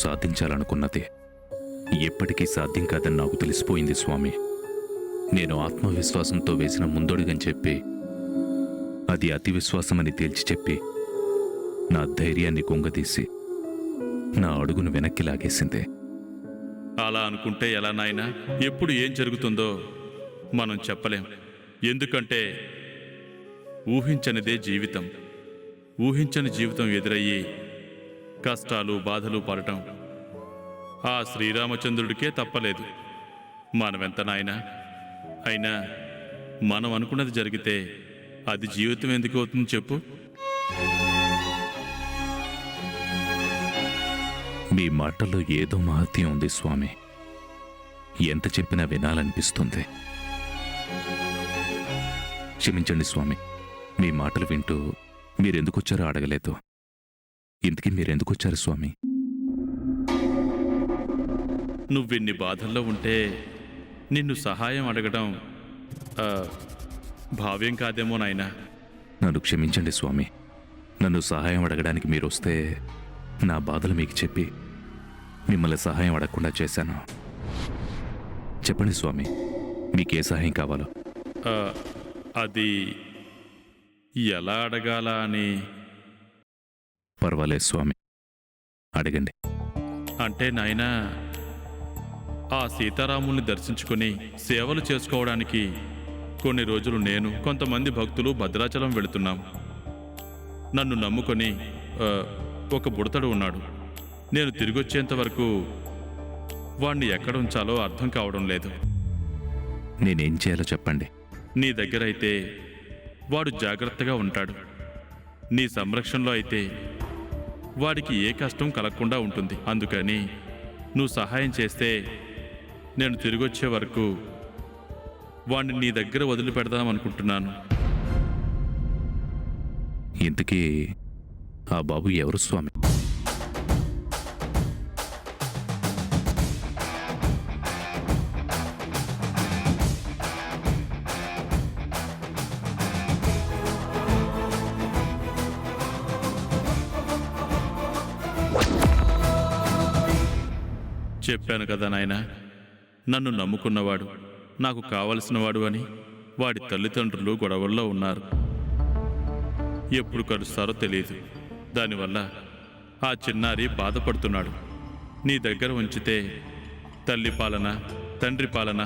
సాధించాలనుకున్నది ఎప్పటికీ సాధ్యం కాదని నాకు తెలిసిపోయింది స్వామి. నేను ఆత్మవిశ్వాసంతో వేసిన ముందడుగని చెప్పి అది అతి విశ్వాసమని తేల్చి చెప్పి నా ధైర్యాన్ని కుంగదీసి నా అడుగును వెనక్కి లాగేసింది. అలా అనుకుంటే ఎలా నాయనా? ఎప్పుడు ఏం జరుగుతుందో మనం చెప్పలేం. ఎందుకంటే ఊహించనిదే జీవితం. ఊహించని జీవితం ఎదురయ్యి కష్టాలు బాధలు పడటం ఆ శ్రీరామచంద్రుడికే తప్పలేదు. మనమెంత నాయనా? అయినా మనం అనుకున్నది జరిగితే అది జీవితం ఎందుకు అవుతుంది చెప్పు? మీ మాటల్లో ఏదో మహత్యం ఉంది స్వామి. ఎంత చెప్పినా వినాలనిపిస్తుంది. క్షమించండి స్వామి, మీ మాటలు వింటూ మీరెందుకొచ్చారో అడగలేదు. ఇంతకీ మీరెందుకొచ్చారు స్వామి? నువ్విన్ని బాధల్లో ఉంటే నిన్ను సహాయం అడగడం భావ్యం కాదేమో నాయనా. నన్ను క్షమించండి స్వామి. నన్ను సహాయం అడగడానికి మీరొస్తే నా బాధలు మీకు చెప్పి మిమ్మల్ని సహాయం అడగకుండా చేశాను. చెప్పండి స్వామి, మీకే సహాయం కావాలో? అది ఎలా అడగాలా అని. పర్వాలేదు స్వామి, అడగండి. అంటే నాయనా, ఆ సీతారాముల్ని దర్శించుకుని సేవలు చేసుకోవడానికి కొన్ని రోజులు నేను, కొంతమంది భక్తులు భద్రాచలం వెళుతున్నాం. నన్ను నమ్ముకొని ఒక బుడతడు ఉన్నాడు. నేను తిరిగొచ్చేంత వరకు వాణ్ణి ఎక్కడ ఉంచాలో అర్థం కావడం లేదు. నేనేం చేయాలో చెప్పండి. నీ దగ్గరైతే వాడు జాగ్రత్తగా ఉంటాడు. నీ సంరక్షణలో అయితే వాడికి ఏ కష్టం కలగకుండా ఉంటుంది. అందుకని నువ్వు సహాయం చేస్తే నేను తిరిగొచ్చే వరకు వాణ్ణి నీ దగ్గర వదిలిపెడదామనుకుంటున్నాను. ఇంతకీ ఆ బాబు ఎవరు స్వామి? చెప్పాను కదా నాయనా, నన్ను నమ్ముకున్నవాడు, నాకు కావలసినవాడు అని. వాడి తల్లిదండ్రులు గొడవల్లో ఉన్నారు. ఎప్పుడు కలుస్తారో తెలియదు. దానివల్ల ఆ చిన్నారి బాధపడుతున్నాడు. నీ దగ్గర ఉంచితే తల్లి పాలన, తండ్రి పాలన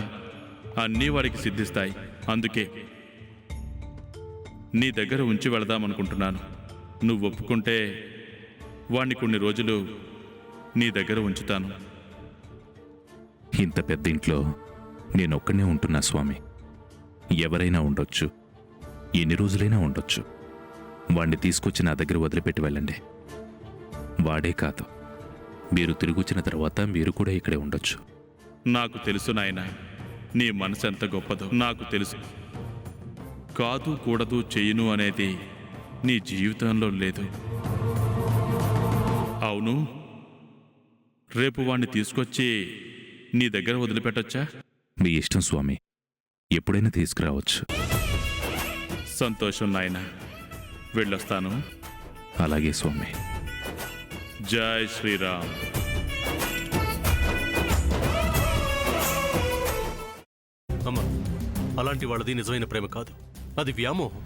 అన్నీ వాడికి సిద్ధిస్తాయి. అందుకే నీ దగ్గర ఉంచి వెళదామనుకుంటున్నాను. నువ్వు ఒప్పుకుంటే వాణ్ణి కొన్ని రోజులు నీ దగ్గర ఉంచుతాను. ఇంత పెద్ద ఇంట్లో నేనొక్కనే ఉంటున్నా స్వామి. ఎవరైనా ఉండొచ్చు, ఎన్ని రోజులైనా ఉండొచ్చు. వాణ్ణి తీసుకొచ్చి నా దగ్గర వదిలిపెట్టి వెళ్ళండి. వాడే కాదు, మీరు తిరిగొచ్చిన తర్వాత మీరు కూడా ఇక్కడే ఉండొచ్చు. నాకు తెలుసు నాయనా, నీ మనసు ఎంత గొప్పదో నాకు తెలుసు. కాదు కూడదు చెయ్యను అనేది నీ జీవితంలో లేదు. అవును, రేపు వాణ్ణి తీసుకొచ్చి నీ దగ్గర వదిలిపెట్టొచ్చా? మీ ఇష్టం స్వామి, ఎప్పుడైనా తీసుకురావచ్చు. సంతోషం నాయనా, వెళ్ళొస్తాను. అలాగే స్వామి. జై శ్రీరామ్. అమ్మా, అలాంటి వాళ్ళది నిజమైన ప్రేమ కాదు, అది వ్యామోహం.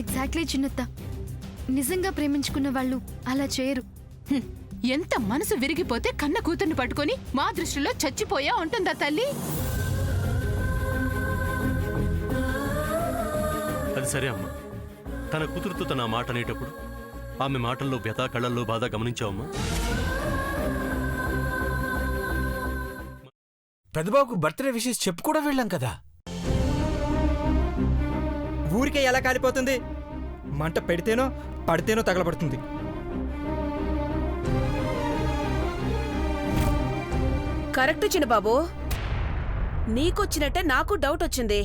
ఎగ్జాక్ట్లీ చిన్నత్త. నిజంగా ప్రేమించుకున్న వాళ్ళు అలా చేయరు. ఎంత మనసు విరిగిపోతే కన్న కూతుర్ని పట్టుకొని మా దృష్టిలో చచ్చిపోయా ఉంటుందా తల్లి? అది సరే అమ్మా, తన కూతురుతో తన మాట అనేటప్పుడు ఆమె మాటల్లో వ్యథ, కళ్ళల్లో బాధ గమనించావమ్మా? పెద్దబాబుకు బర్త్డే విషెస్ చెప్పు కూడా వెళ్ళాం కదా. ఊరికే ఎలా కాలిపోతుంది? మంట పెడితేనో పడితేనో తగలబడుతుంది. కరెక్ట్ చిన్నబాబు, నీకొచ్చినట్టే నాకు డౌట్ వచ్చింది.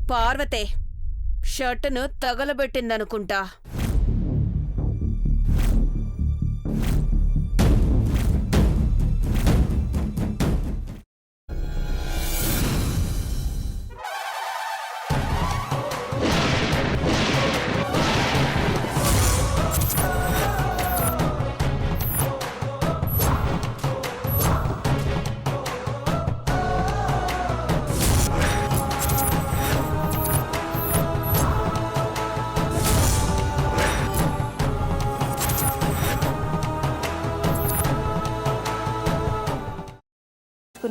పార్వతే షర్టును తగలబెట్టిందనుకుంటా.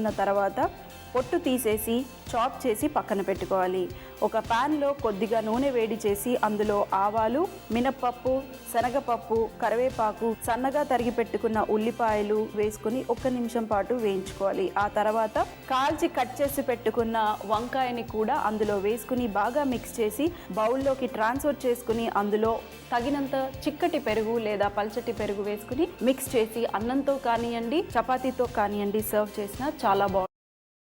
పెట్టుకున్న తర్వాత పొట్టు తీసేసి చాప్ చేసి పక్కన పెట్టుకోవాలి. ఒక ప్యాన్లో కొద్దిగా నూనె వేడి చేసి అందులో ఆవాలు, మినప్పప్పు, శనగపప్పు, కరివేపాకు, సన్నగా తరిగి పెట్టుకున్న ఉల్లిపాయలు వేసుకుని 1 నిమిషం పాటు వేయించుకోవాలి. ఆ తర్వాత కాల్చి కట్ చేసి పెట్టుకున్న వంకాయని కూడా అందులో వేసుకుని బాగా మిక్స్ చేసి బౌల్లోకి ట్రాన్స్ఫర్ చేసుకుని అందులో తగినంత చిక్కటి పెరుగు లేదా పల్చటి పెరుగు వేసుకుని మిక్స్ చేసి అన్నంతో కానివ్వండి, చపాతీతో కానివ్వండి సర్వ్ చేసినా చాలా బాగుంటుంది.